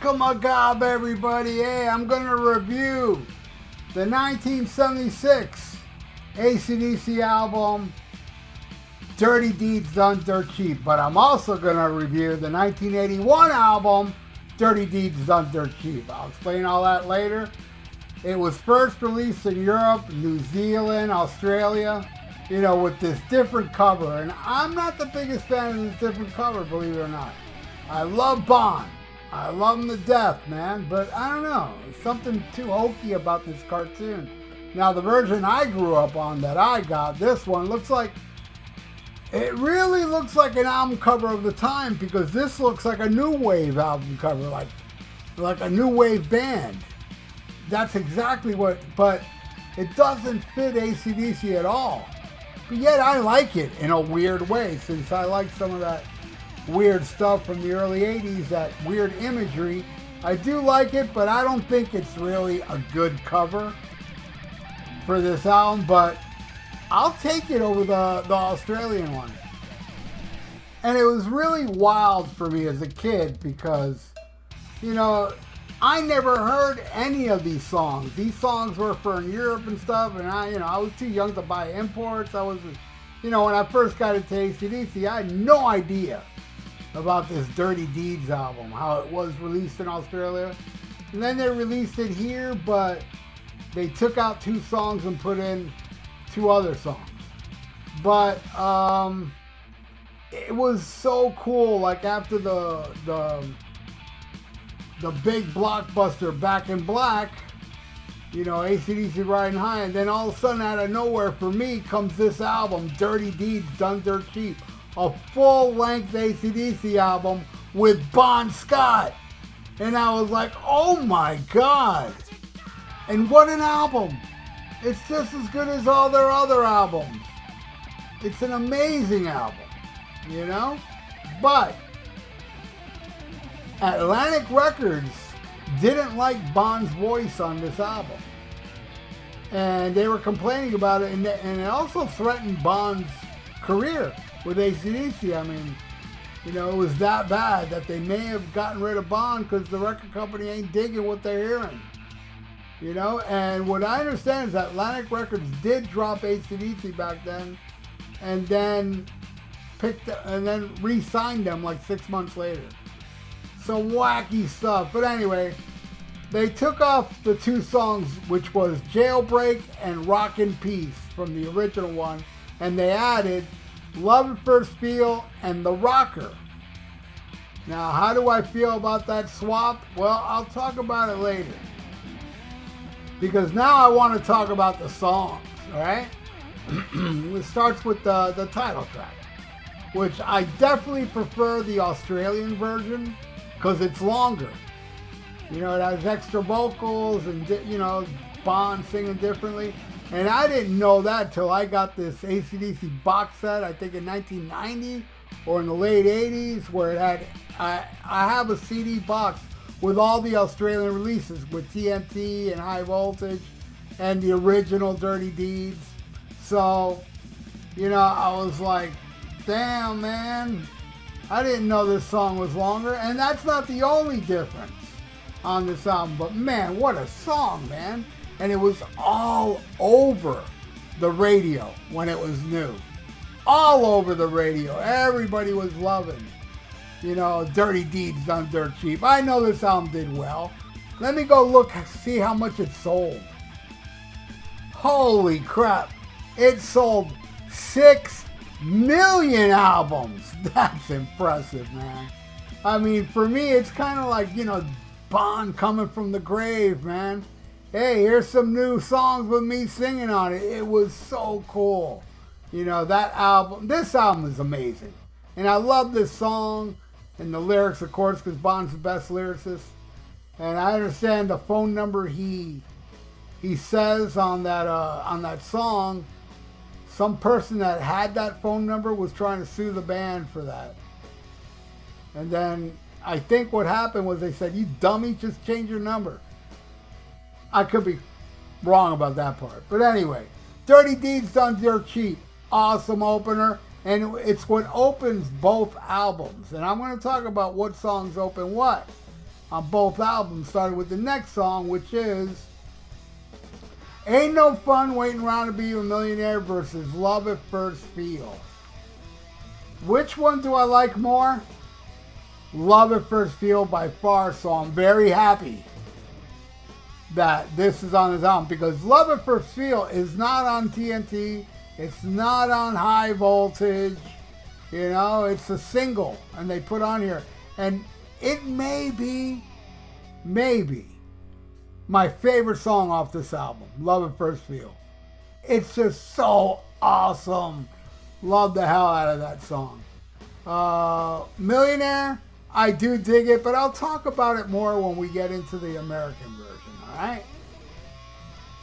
Welcome agab, everybody. Hey, I'm going to review the 1976 AC/DC album, Dirty Deeds Done Dirt Cheap. But I'm also going to review the 1981 album, Dirty Deeds Done Dirt Cheap. I'll explain all that later. It was first released in Europe, New Zealand, Australia, you know, with this different cover. And I'm not the biggest fan of this different cover, believe it or not. I love Bond. I love him to death, man. But I don't know. There's something too hokey about this cartoon. Now, the version I grew up on that I got, this one, looks like... It really looks like an album cover of the time, because this looks like a new wave album cover, like a new wave band. That's exactly what... But it doesn't fit AC/DC at all. But yet I like it in a weird way, since I like some of that weird stuff from the early 80s, that weird imagery. I do like it, but I don't think it's really a good cover for this album, but I'll take it over the Australian one. And it was really wild for me as a kid because, you know, I never heard any of these songs. These songs were from Europe and stuff, and I was too young to buy imports. I was, when I first got into AC/DC, I had no idea about this Dirty Deeds album, how it was released in Australia. And then they released it here, but they took out 2 songs and put in 2 other songs. But it was so cool, like after the big blockbuster Back in Black, AC/DC Riding High, and then all of a sudden out of nowhere for me comes this album, Dirty Deeds Done Dirt Cheap. A full-length AC/DC album with Bon Scott. And I was like, oh my God. And what an album. It's just as good as all their other albums. It's an amazing album, But Atlantic Records didn't like Bon's voice on this album. And they were complaining about it, and it also threatened Bon's career with AC/DC. I mean, it was that bad that they may have gotten rid of Bond because the record company ain't digging what they're hearing. And what I understand is that Atlantic Records did drop AC/DC back then, and then re-signed them like 6 months later. Some wacky stuff. But anyway, they took off the 2 songs, which was Jailbreak and Rock in Peace from the original one, and they added Love at First Feel and The Rocker. Now, how do I feel about that swap? Well, I'll talk about it later. Because now I want to talk about the songs, alright? It starts with the title track, which I definitely prefer the Australian version because it's longer. It has extra vocals and, Bond singing differently. And I didn't know that till I got this AC/DC box set, I think in 1990 or in the late 80s, where it had, I have a CD box with all the Australian releases with TNT and High Voltage and the original Dirty Deeds. So, I was like, damn, man, I didn't know this song was longer. And that's not the only difference on this album, but man, what a song, man. And it was all over the radio when it was new. All over the radio. Everybody was loving, Dirty Deeds Done Dirt Cheap. I know this album did well. Let me go look, see how much it sold. Holy crap. It sold 6 million albums. That's impressive, man. I mean, for me, it's kind of like, Bond coming from the grave, man. Hey, here's some new songs with me singing on it. It was so cool. That album, this album is amazing. And I love this song and the lyrics, of course, because Bond's the best lyricist. And I understand the phone number he says on that song, some person that had that phone number was trying to sue the band for that. And then I think what happened was they said, you dummy, just change your number. I could be wrong about that part. But anyway, Dirty Deeds Done Dirt Cheap. Awesome opener. And it's what opens both albums. And I'm going to talk about what songs open what. on both albums, starting with the next song, which is Ain't No Fun Waiting Around to Be a Millionaire versus Love at First Feel. Which one do I like more? Love at First Feel by far, so I'm very happy that this is on his album, because Love at First Feel is not on TNT, it's not on High Voltage, you know, it's a single, and they put on here, and it may be my favorite song off this album, Love at First Feel. It's just so awesome. Love the hell out of that song. Millionaire, I do dig it, but I'll talk about it more when we get into the American version, alright?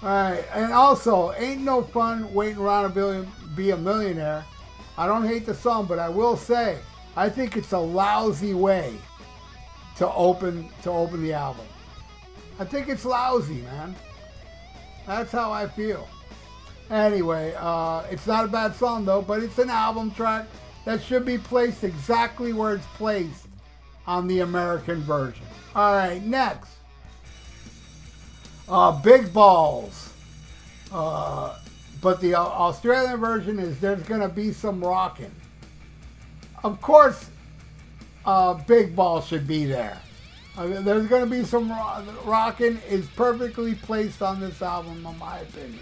Alright, and also, Ain't No Fun Waiting Around to Be a Millionaire. I don't hate the song, but I will say, I think it's a lousy way to open the album. I think it's lousy, man. That's how I feel. Anyway, it's not a bad song though, but it's an album track that should be placed exactly where it's placed on the American version. Alright, next. Big Balls. But the Australian version is There's Gonna Be Some Rockin'. Of course, Big Balls should be there. There's Gonna Be Some Rockin' is perfectly placed on this album, in my opinion.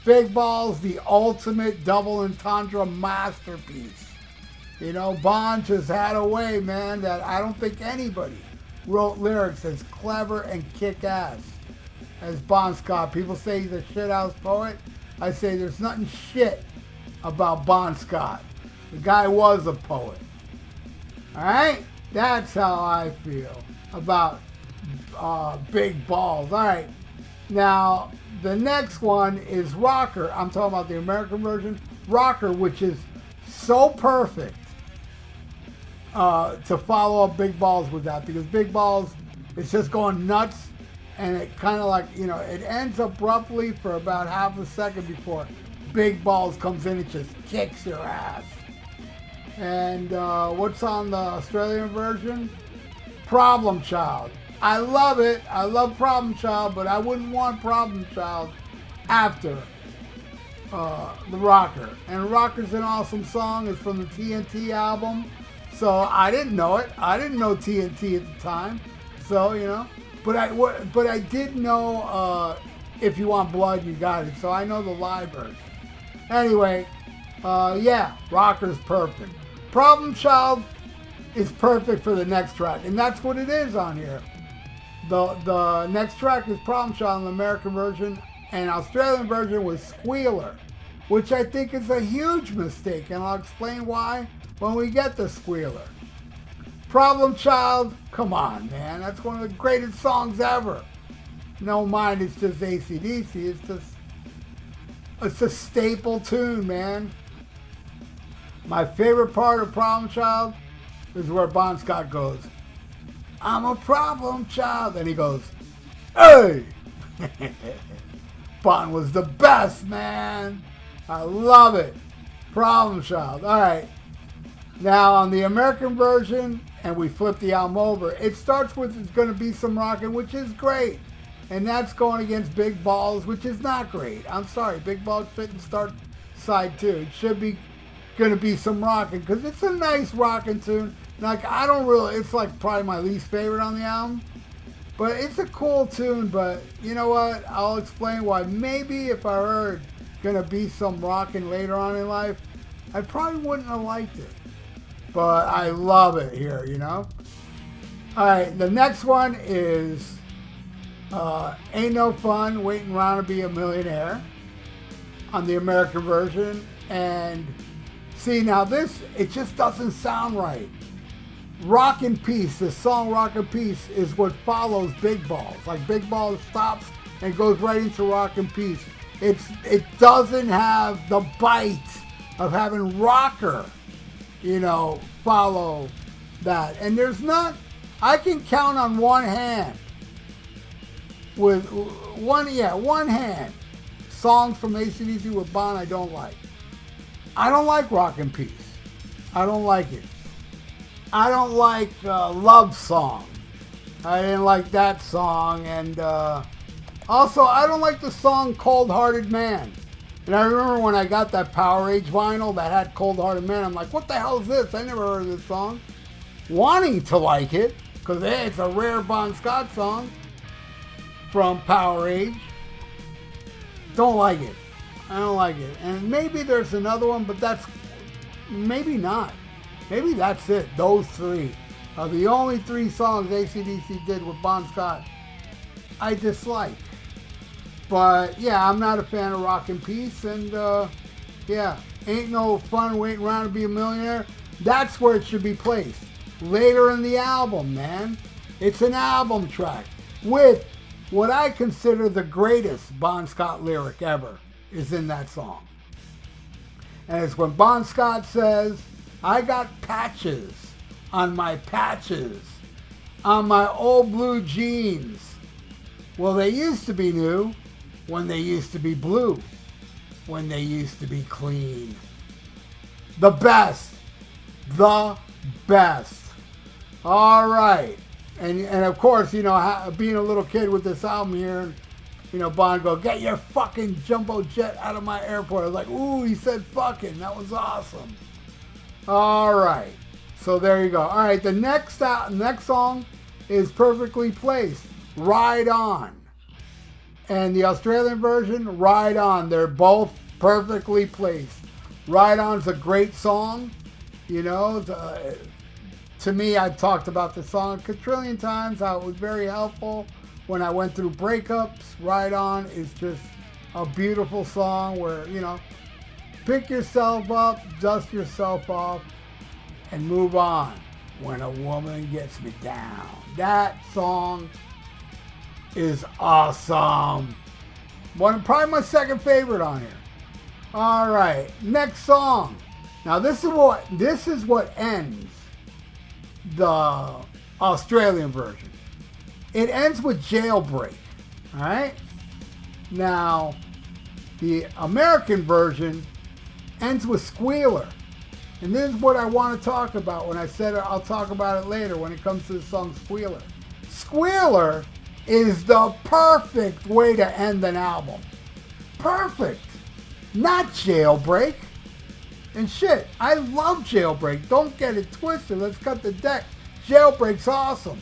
Big Balls, the ultimate double entendre masterpiece. You know, Bon just had a way, man, that I don't think anybody wrote lyrics as clever and kick-ass as Bon Scott. People say he's a shithouse poet. I say there's nothing shit about Bon Scott. The guy was a poet. Alright? That's how I feel about Big Balls. Alright. Now, the next one is Rocker. I'm talking about the American version. Rocker, which is so perfect to follow up Big Balls with that, because Big Balls is just going nuts, and it kind of like, you know, it ends abruptly for about half a second before Big Balls comes in and just kicks your ass. And what's on the Australian version? Problem Child. I love it. I love Problem Child, but I wouldn't want Problem Child after the Rocker. And Rocker's an awesome song. It's from the TNT album. So I didn't know it. I didn't know TNT at the time. So, you know. But I did know If You Want Blood, You Got It. So I know the live version. Anyway, yeah, Rocker's perfect. Problem Child is perfect for the next track. And that's what it is on here. The next track is Problem Child in the American version. And Australian version was Squealer, which I think is a huge mistake. And I'll explain why when we get to Squealer. Problem Child, come on, man. That's one of the greatest songs ever. No mind, it's just AC/DC. It's a staple tune, man. My favorite part of Problem Child is where Bon Scott goes, I'm a problem child. And he goes, hey! Bon was the best, man. I love it. Problem Child. All right. Now, on the American version, and we flip the album over, it starts with It's Gonna Be Some Rockin', which is great. And that's going against Big Balls, which is not great. I'm sorry, Big Balls shouldn't start side 2. It should be Gonna Be Some Rockin', because it's a nice rockin' tune. Like, I don't really, it's like probably my least favorite on the album. But it's a cool tune, but you know what? I'll explain why. Maybe if I heard Gonna Be Some Rockin' later on in life, I probably wouldn't have liked it. But I love it here, you know? Alright, the next one is Ain't No Fun Waiting Around to Be a Millionaire on the American version. And see, now this, it just doesn't sound right. Rockin' Peace, the song Rockin' Peace is what follows Big Balls. Like Big Balls stops and goes right into Rockin' Peace. It doesn't have the bite of having Rocker, you know, follow that. And there's not, I can count on one hand, with one hand, songs from AC/DC with Bon I don't like. I don't like Rockin' Peace. I don't like it. I don't like Love Song. I didn't like that song. And also, I don't like the song Cold Hearted Man. And I remember when I got that Power Age vinyl that had Cold Hearted Man, I'm like, what the hell is this? I never heard of this song. Wanting to like it, because hey, it's a rare Bon Scott song from Power Age. Don't like it. I don't like it. And maybe there's another one, but that's maybe not. Maybe that's it. Those three are the only three songs AC/DC did with Bon Scott I dislike. But yeah, I'm not a fan of Rock and Peace, and yeah, Ain't No Fun Waiting Around to Be a Millionaire. That's where it should be placed. Later in the album, man. It's an album track with what I consider the greatest Bon Scott lyric ever is in that song. And it's when Bon Scott says, I got patches on my patches on my old blue jeans. Well, they used to be new when they used to be blue, when they used to be clean. The best. The best. All right. And of course, you know, being a little kid with this album here, you know, Bon go, get your fucking jumbo jet out of my airport. I was like, ooh, he said fucking. That was awesome. All right. So there you go. All right. The next song is perfectly placed. Ride On. And the Australian version, Ride On. They're both perfectly placed. Ride On's a great song. You know, to me, I've talked about this song a quadrillion times, how it was very helpful when I went through breakups. Ride On is just a beautiful song where, you know, pick yourself up, dust yourself off, and move on when a woman gets me down. That song is awesome. Probably my second favorite on here. All right, next song. Now this is what ends the Australian version. It ends with Jailbreak. All right. Now the American version ends with Squealer. And this is what I want to talk about when I said I'll talk about it later when it comes to the song Squealer. Squealer is the perfect way to end an album. Perfect. Not Jailbreak. And shit, I love Jailbreak. Don't get it twisted. Let's cut the deck. Jailbreak's awesome.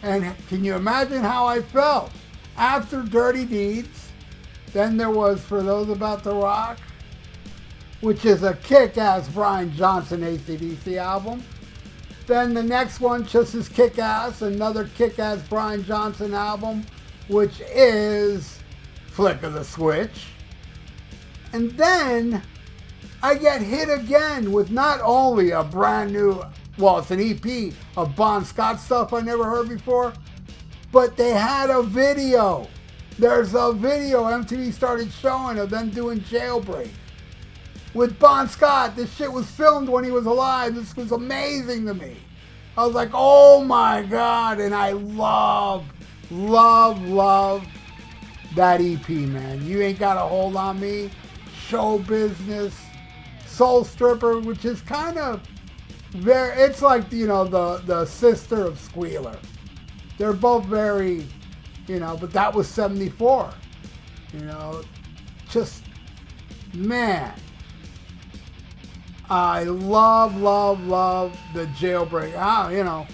And can you imagine how I felt? After Dirty Deeds, then there was For Those About to Rock, which is a kick-ass Brian Johnson AC/DC album. Then the next one, just as kick-ass, another kick-ass Brian Johnson album, which is Flick of the Switch. And then I get hit again with not only a brand new, well, it's an EP of Bon Scott stuff I never heard before, but they had a video. There's a video MTV started showing of them doing Jailbreak with Bon Scott. This shit was filmed when he was alive. This was amazing to me. I was like, oh my God. And I love that EP, man. You Ain't Got a Hold on Me, Show Business, Soul Stripper, which is kind of very, it's like, you know, the sister of Squealer. They're both very, you know, but that was 74. You know, just, man. I love the Jailbreak. You know,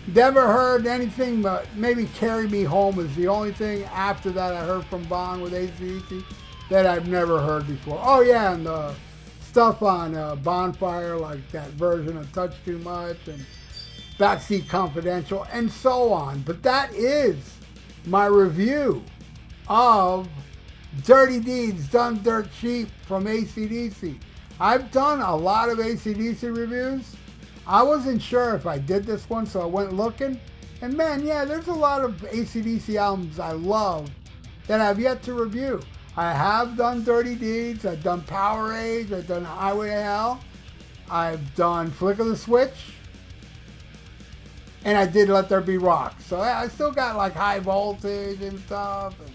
never heard anything but maybe Carry Me Home is the only thing after that I heard from Bon with AC/DC that I've never heard before. Oh yeah, and the stuff on Bonfire, like that version of Touch Too Much and Backseat Confidential and so on. But that is my review of Dirty Deeds Done Dirt Cheap from AC/DC. I've done a lot of AC/DC reviews. I wasn't sure if I did this one, so I went looking. And man, yeah, there's a lot of AC/DC albums I love that I've yet to review. I have done Dirty Deeds, I've done Power Age, I've done Highway to Hell, I've done Flick of the Switch, and I did Let There Be Rock. So I still got like High Voltage and stuff. And,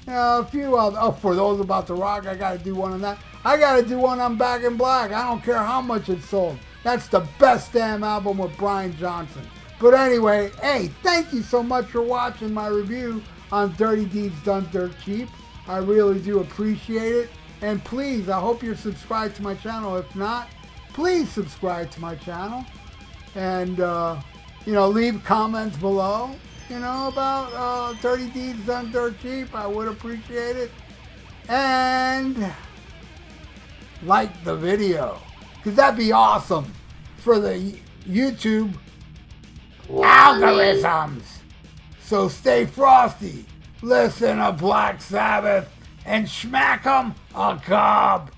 you know, a few other, For Those About to Rock, I gotta do one on that. I gotta do one on Back in Black. I don't care how much it sold. That's the best damn album with Brian Johnson. But anyway, hey, thank you so much for watching my review on Dirty Deeds Done Dirt Cheap. I really do appreciate it. And please, I hope you're subscribed to my channel. If not, please subscribe to my channel. And, leave comments below, about Dirty Deeds Done Dirt Cheap. I would appreciate it. And like the video, because that'd be awesome for the YouTube algorithms. So stay frosty, listen to Black Sabbath, and smack 'em a cob.